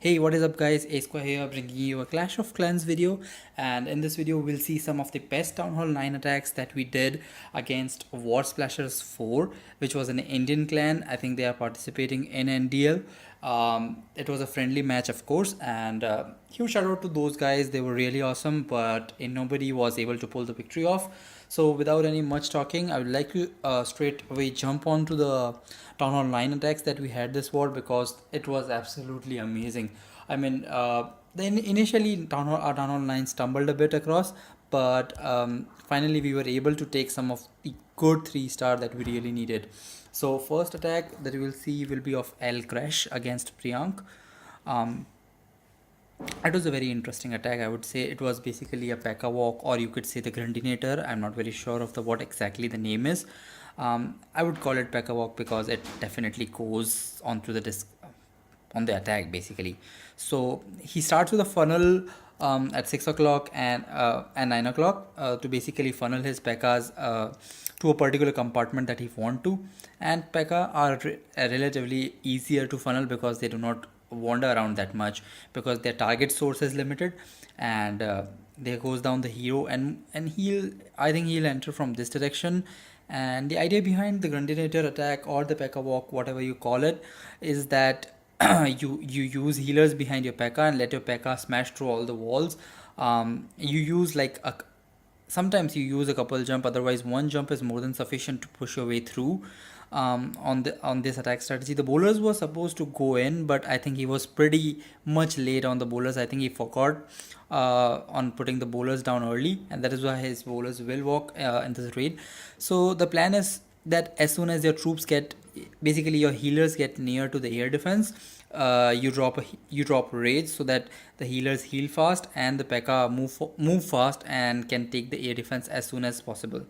Hey, what is up guys? A Square here bringing you a Clash of Clans video, and in this video we'll see some of the best Town Hall 9 attacks that we did against War Splashers 4, which was an Indian clan. I think they are participating in NDL. It was a friendly match, of course, and huge shout out to those guys. They were really awesome, but nobody was able to pull the victory off. So without any much talking, I would like to straight away jump on to the Town Hall 9 attacks that we had this war, because it was absolutely amazing. I mean, then initially Town Hall 9 stumbled a bit across, but finally we were able to take some of the good 3-star that we really needed. So first attack that you will see will be of L Crash against Priyank. Um, it was a very interesting attack. I would say it was basically a P.E.K.K.A walk, or you could say the Grundinator. I'm not very sure of the what exactly the name is. I would call it P.E.K.K.A walk because it definitely goes onto the disc on the attack basically. So he starts with a funnel at 6 o'clock and 9 o'clock to basically funnel his P.E.K.K.As to a particular compartment that he want to. And P.E.K.K.A are relatively easier to funnel because they do not wander around that much, because their target source is limited. And there goes down the hero, and I think he'll enter from this direction. And the idea behind the Grundinator attack, or the P.E.K.K.A walk, whatever you call it, is that you use healers behind your P.E.K.K.A and let your P.E.K.K.A smash through all the walls. You use sometimes you use a couple jump, otherwise one jump is more than sufficient to push your way through. On this attack strategy, the bowlers were supposed to go in, but I think he was pretty much late on the bowlers. I think he forgot on putting the bowlers down early, and that is why his bowlers will walk in this raid. So the plan is that as soon as your troops get, basically your healers get near to the air defense, you drop rage so that the healers heal fast and the P.E.K.K.A move fast and can take the air defense as soon as possible.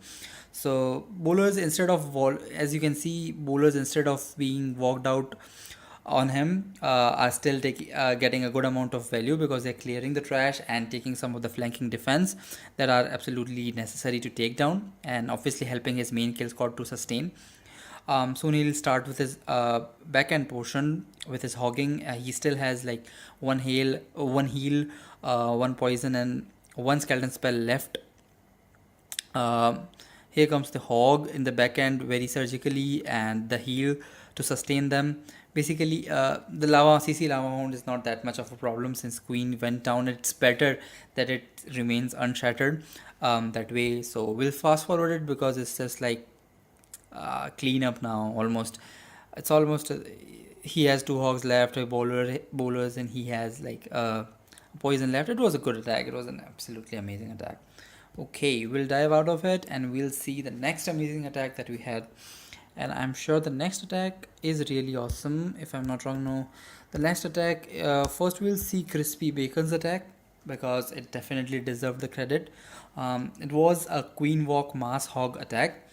So bowlers, instead of as you can see, bowlers, instead of being walked out on him, are still getting a good amount of value, because they're clearing the trash and taking some of the flanking defense that are absolutely necessary to take down, and obviously helping his main kill squad to sustain. Soon he'll start with his backhand portion with his hogging. He still has like one heal, one poison, and one skeleton spell left. Uh, Here comes the hog in the backhand very surgically, and the heal to sustain them. Basically, the CC lava hound is not that much of a problem since Queen went down. It's better that it remains unshattered that way. So we'll fast forward it because it's just like clean up now almost. It's almost he has two hogs left, bowlers, and he has like poison left. It was a good attack. It was an absolutely amazing attack. Okay, we'll dive out of it and we'll see the next amazing attack that we had. And I'm sure the next attack is really awesome, if I'm not wrong. No, the next attack, first we'll see Crispy Bacon's attack, because it definitely deserved the credit. It was a Queen Walk Mass Hog attack,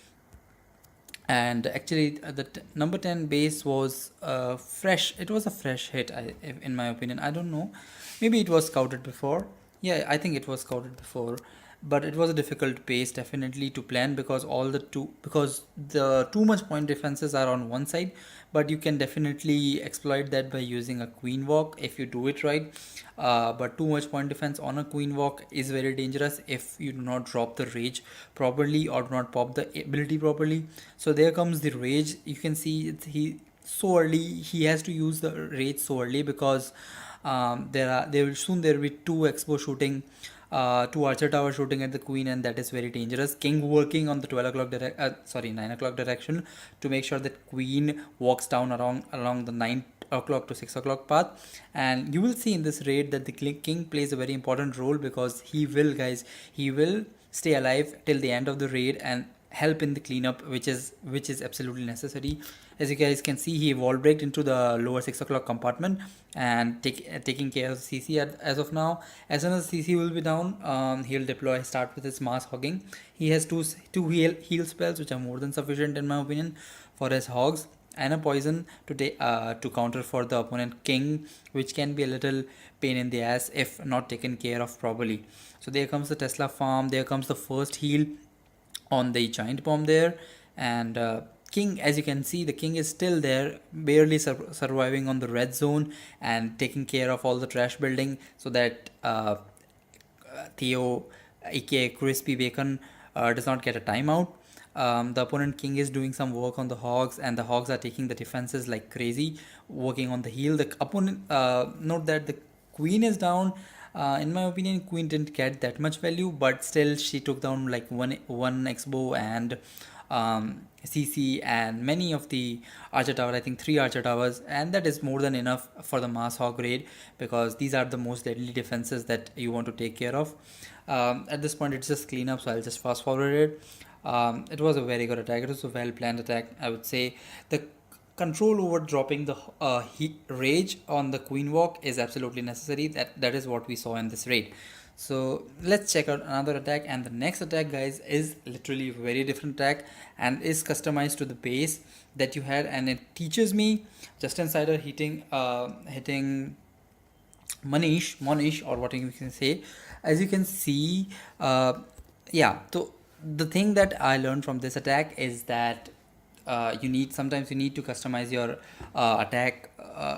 and actually the number 10 base was fresh. It was a fresh hit, in my opinion. I don't know, maybe it was scouted before. Yeah, I think it was scouted before, but it was a difficult base definitely to plan, because the too much point defenses are on one side. But you can definitely exploit that by using a queen walk if you do it right. But too much point defense on a queen walk is very dangerous if you do not drop the rage properly, or do not pop the ability properly. So there comes the rage. You can see he has to use the rage so early, because there will be two expo shooting, two archer tower shooting at the queen, and that is very dangerous. King working on the 9 o'clock direction to make sure that queen walks down along the 9 o'clock to 6 o'clock path. And you will see in this raid that the king plays a very important role, because he will stay alive till the end of the raid and help in the cleanup, which is absolutely necessary. As you guys can see, he wall breaked into the lower 6 o'clock compartment and taking care of CC as of now. As soon as CC will be down, he'll start with his mass hogging. He has two heal spells, which are more than sufficient in my opinion for his hogs, and a poison to counter for the opponent king, which can be a little pain in the ass if not taken care of properly. So there comes the Tesla farm. There comes the first heal on the giant bomb there. And king, as you can see, the king is still there, barely surviving on the red zone and taking care of all the trash building so that Theo, aka Crispy Bacon, does not get a timeout. The opponent king is doing some work on the hogs, and the hogs are taking the defenses like crazy, working on the heel. The opponent, note that the queen is down. In my opinion, queen didn't get that much value, but still she took down like one X-bow and CC and many of the archer tower. I think 3 archer towers, and that is more than enough for the mass hog raid, because these are the most deadly defenses that you want to take care of. At this point, it's just clean up, so I'll just fast forward it. It was a very good attack. It was a well planned attack, I would say. The control over dropping the rage on the queen walk is absolutely necessary. That is what we saw in this raid. So let's check out another attack, and the next attack, guys, is literally a very different attack and is customized to the base that you had, and it teaches me just insider hitting Monish, or what you can say. As you can see, yeah, so the thing that I learned from this attack is that sometimes you need to customize your attack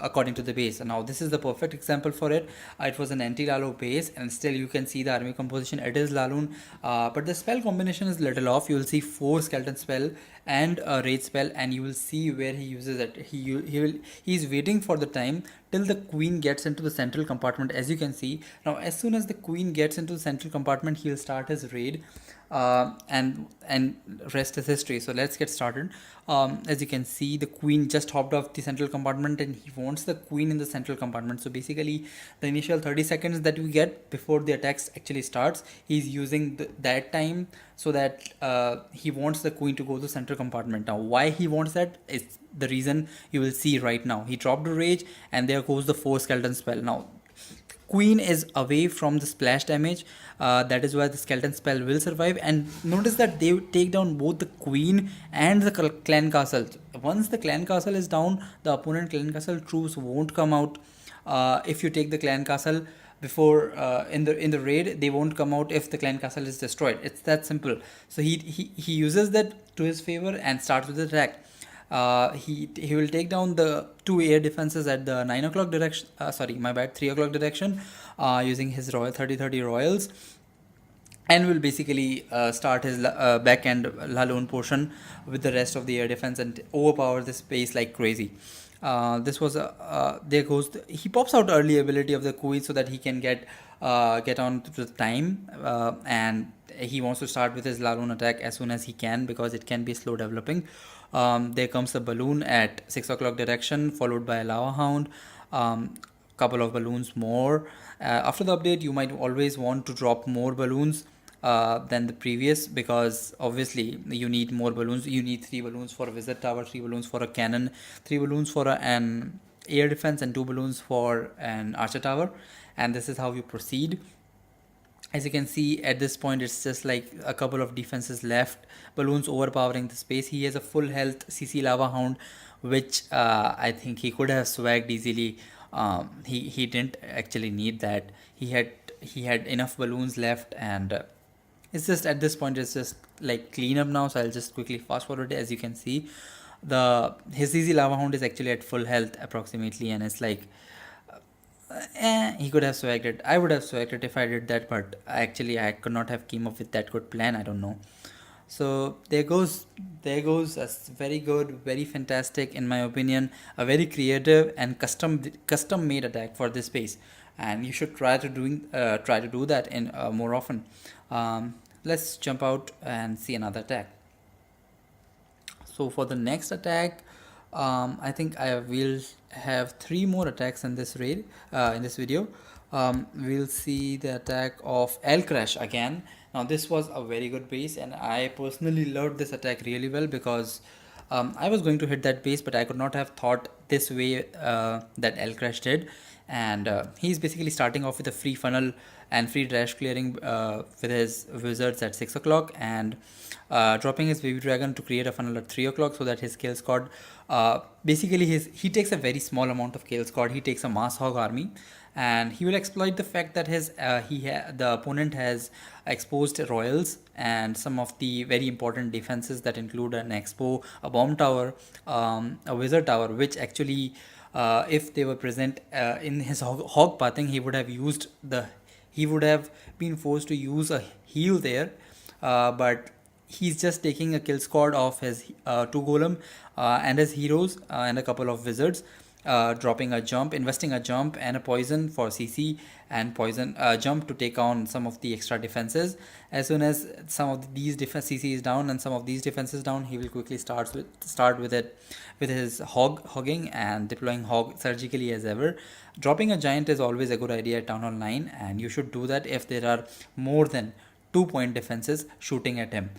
according to the base. And now this is the perfect example for it. It was an anti-Lalo base, and still you can see the army composition. It is Laloon, but the spell combination is little off. You will see 4 skeleton spell and a raid spell, and you will see where he uses it. He's waiting for the time till the queen gets into the central compartment, as you can see. Now as soon as the queen gets into the central compartment, he'll start his raid, and rest is history. So let's get started. As you can see, the queen just hopped off the central compartment, and he wants the queen in the central compartment. So basically, the initial 30 seconds that we get before the attacks actually starts, he's using that time so that he wants the queen to go to the central compartment. Now why he wants that is the reason you will see right now. He dropped a rage, and there goes the 4 skeleton spell. Now queen is away from the splash damage, that is why the skeleton spell will survive. And notice that they take down both the queen and the clan castle. Once the clan castle is down, the opponent clan castle troops won't come out. If you take the clan castle before in the raid, they won't come out if the clan castle is destroyed. It's that simple. So he uses that to his favor and starts with the attack. He will take down the 2 air defenses at the 9 o'clock direction, 3 o'clock direction, using his royal 30-30 royals, and will basically start his back end Laloon portion with the rest of the air defense and overpower this base like crazy. This was there goes he pops out early ability of the queen so that he can get on to the time, and he wants to start with his Laloon attack as soon as he can, because it can be slow developing. There comes a balloon at 6 o'clock direction, followed by a lava hound, couple of balloons more. After the update, you might always want to drop more balloons than the previous, because obviously you need more balloons. You need 3 balloons for a wizard tower, 3 balloons for a cannon, 3 balloons for an air defense, and 2 balloons for an archer tower. And this is how you proceed. As you can see, at this point, it's just like a couple of defenses left. Balloons overpowering the space. He has a full health CC Lava Hound, which I think he could have swagged easily. He didn't actually need that. He had enough balloons left, and it's just at this point, it's just like clean up now. So I'll just quickly fast forward. As you can see, his CC Lava Hound is actually at full health approximately, and it's like, he could have swagged it. I would have swagged it if I did that, but actually I could not have came up with that good plan. I don't know. So there goes a very good, very fantastic, in my opinion, a very creative and custom made attack for this base, and you should try to do that in more often. Let's jump out and see another attack. So for the next attack, I think I will have 3 more attacks in this raid, in this video. We'll see the attack of El Crash again. Now this was a very good base, and I personally loved this attack really well, because I was going to hit that base, but I could not have thought this way that El Crash did. And he's basically starting off with a free funnel and free trash clearing with his wizards at 6 o'clock, and dropping his baby dragon to create a funnel at 3 o'clock, so that his kill squad, basically he takes a very small amount of kill squad. He takes a mass hog army, and he will exploit the fact that the opponent has exposed royals and some of the very important defenses that include an expo, a bomb tower, a wizard tower, which actually, if they were present in his hog pathing, he would have been forced to use a heal there, but he's just taking a kill squad of his two golem and his heroes and a couple of wizards, dropping a jump, investing a jump and a poison for CC, and poison jump to take on some of the extra defenses. As soon as some of these defense CC is down and some of these defenses down, he will quickly start with it with his hogging and deploying hog surgically as ever. Dropping a giant is always a good idea at Town Hall 9, and you should do that if there are more than 2 point defenses shooting at him,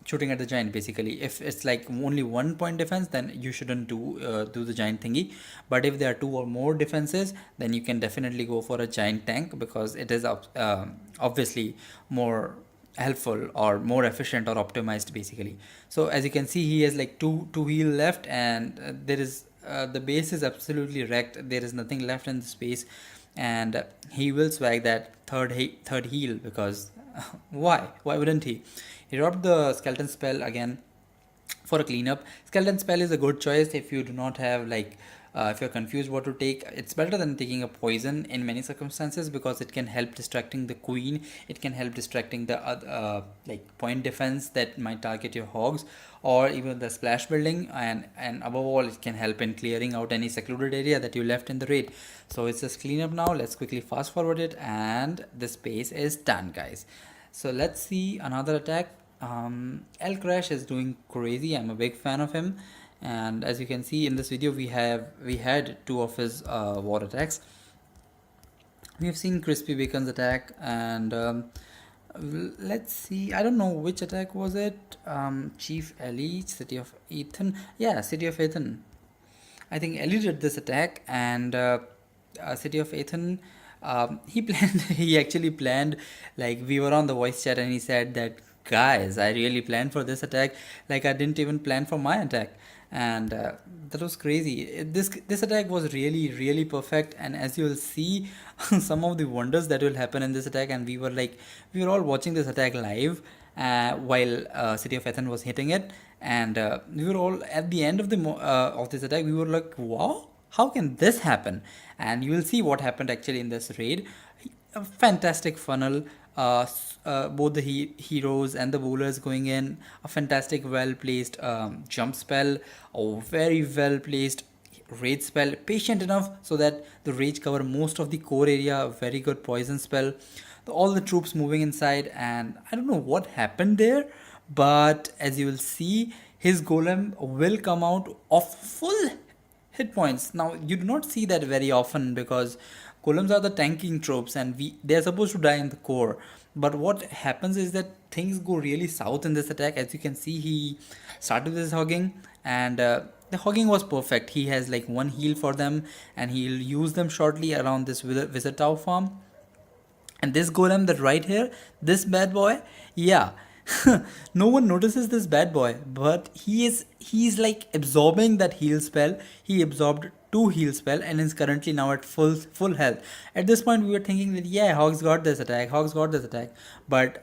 shooting at the giant. Basically, if it's like only 1 point defense, then you shouldn't do the giant thingy. But if there are two or more defenses, then you can definitely go for a giant tank, because it is obviously more helpful or more efficient or optimized basically. So as you can see, he has like two heal left, and there is the base is absolutely wrecked. There is nothing left in the space, and he will swag that third heal, because why wouldn't he dropped the skeleton spell again for a cleanup. Skeleton spell is a good choice if you do not have like if you're confused what to take. It's better than taking a poison in many circumstances, because it can help distracting the queen, it can help distracting the like point defense that might target your hogs, or even the splash building, and above all, it can help in clearing out any secluded area that you left in the raid. So it's just cleanup now. Let's quickly fast forward it, and the space is done, guys. So let's see another attack. El Crash is doing crazy. I'm a big fan of him, and as you can see in this video, we had two of his war attacks. We have seen Crispy Bacon's attack, and let's see, I don't know which attack was it. Chief Ellie, City of Ethan. Yeah, City of Ethan. I think Ellie did this attack, and City of Ethan, he planned he actually planned, like, we were on the voice chat and he said that, guys, I really planned for this attack, like I didn't even plan for my attack. And that was crazy. This attack was really perfect, and as you will see some of the wonders that will happen in this attack. And we were all watching this attack live while City of Ethan was hitting it, and we were all at the end of of this attack, we were like, wow, how can this happen? And you will see what happened actually in this raid. A fantastic funnel, both the heroes and the bowlers going in, a fantastic well placed jump spell, a very well placed rage spell, patient enough so that the rage cover most of the core area, a very good poison spell, all the troops moving inside. And I don't know what happened there, but as you will see, his golem will come out of full hit points. Now you do not see that very often, because golems are the tanking tropes, and they're supposed to die in the core. But what happens is that things go really south in this attack. As you can see, he started with his hogging, and the hogging was perfect. He has like one heal for them, and he'll use them shortly around this wizard tower farm. And this golem that right here, this bad boy, yeah, no one notices this bad boy, but he's like absorbing that heal spell. He absorbed two heal spell and is currently now at full health. At this point, we were thinking that, yeah, Hogs got this attack, but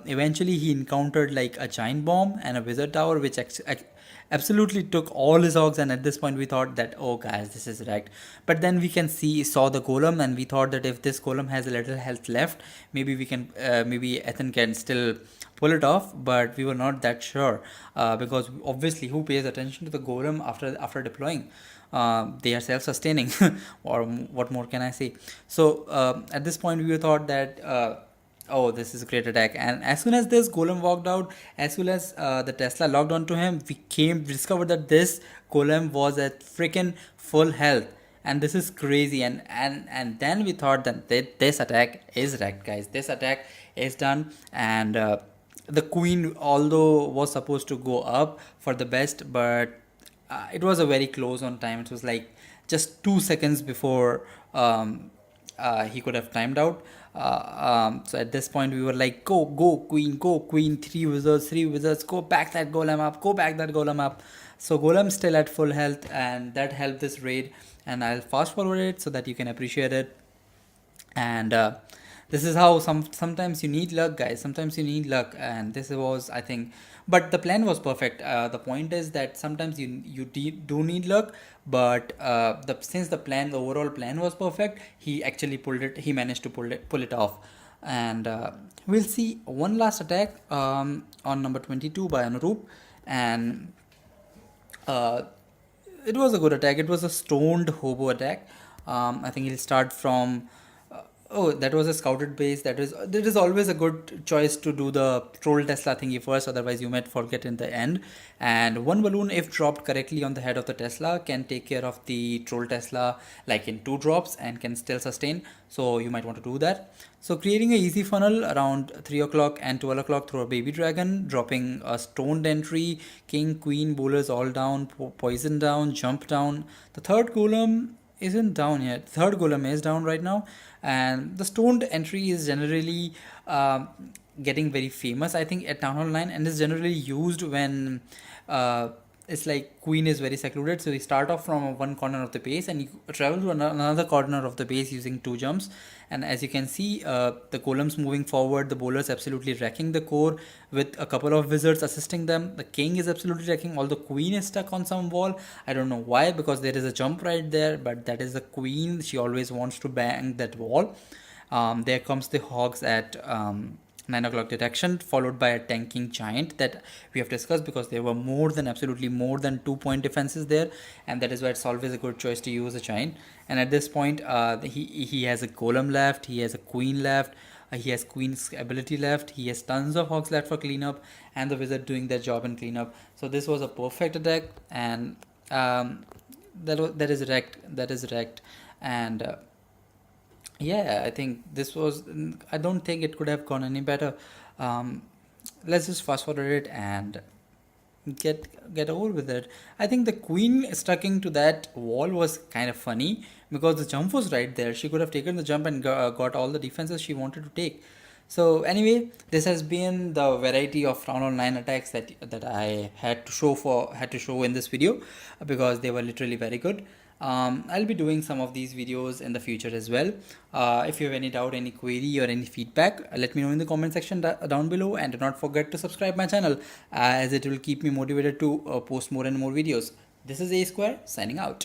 eventually he encountered like a giant bomb and a wizard tower, which absolutely took all his hogs. And at this point we thought that, oh guys, this is wrecked. But then we saw the golem, and we thought that if this golem has a little health left, maybe we can maybe Ethan can still pull it off. But we were not that sure, because obviously who pays attention to the golem after deploying? They are self-sustaining or what more can I say. So at this point we thought that oh, this is a great attack. And as soon as this golem walked out, as soon as the Tesla logged onto him, we discovered that this golem was at freaking full health. And this is crazy. And then we thought that this attack is wrecked, guys. This attack is done. And the queen, although was supposed to go up for the best, but it was a very close on time. It was like just 2 seconds before he could have timed out. So at this point we were like, go queen, three wizards, go back that golem up. So golem's still at full health, and that helped this raid. And I'll fast forward it so that you can appreciate it. And this is how sometimes you need luck, guys. Sometimes you need luck, and this was, I think, but the plan was perfect. The point is that sometimes do need luck, but since the overall plan was perfect, he actually pulled it. He managed to pull it off. And we'll see one last attack on number 22 by Anurup. And uh, it was a good attack. It was a stoned hobo attack. I think he'll start from. Oh, that was a scouted base. That is always a good choice to do the troll Tesla thingy first. Otherwise, you might forget in the end. And one balloon, if dropped correctly on the head of the Tesla, can take care of the troll Tesla like in 2 drops and can still sustain. So you might want to do that. So creating a easy funnel around 3 o'clock and 12 o'clock through a baby dragon, dropping a stoned entry, king, queen, bowlers all down, poison down, jump down. The third golem isn't down yet. Third golem is down right now, and the stoned entry is generally getting very famous, I think, at Town Hall 9, and is generally used when uh, it's like queen is very secluded. So you start off from one corner of the base and you travel to another corner of the base using 2 jumps. And as you can see, the golems moving forward, the bowlers absolutely wrecking the core with a couple of wizards assisting them. The king is absolutely wrecking, although queen is stuck on some wall. I don't know why, because there is a jump right there, but that is the queen. She always wants to bang that wall. There comes the hogs at 9 o'clock detection, followed by a tanking giant that we have discussed, because there were absolutely more than 2 point defenses there, and that is why it's always a good choice to use a giant. And at this point, he has a golem left, he has a queen left, he has queen's ability left, he has tons of hogs left for cleanup, and the wizard doing their job in cleanup. So this was a perfect attack, and that is wrecked. That is wrecked, and. Yeah, I think this was. I don't think it could have gone any better. Um, let's just fast forward it and get over with it. I think the queen stucking to that wall was kind of funny because the jump was right there. She could have taken the jump and got all the defenses she wanted to take. So anyway, this has been the variety of round on 9 attacks that I had to show in this video, because they were literally very good. I'll be doing some of these videos in the future as well. If you have any doubt, any query, or any feedback, let me know in the comment section down below, and do not forget to subscribe my channel, as it will keep me motivated to post more and more videos. This is A Square signing out.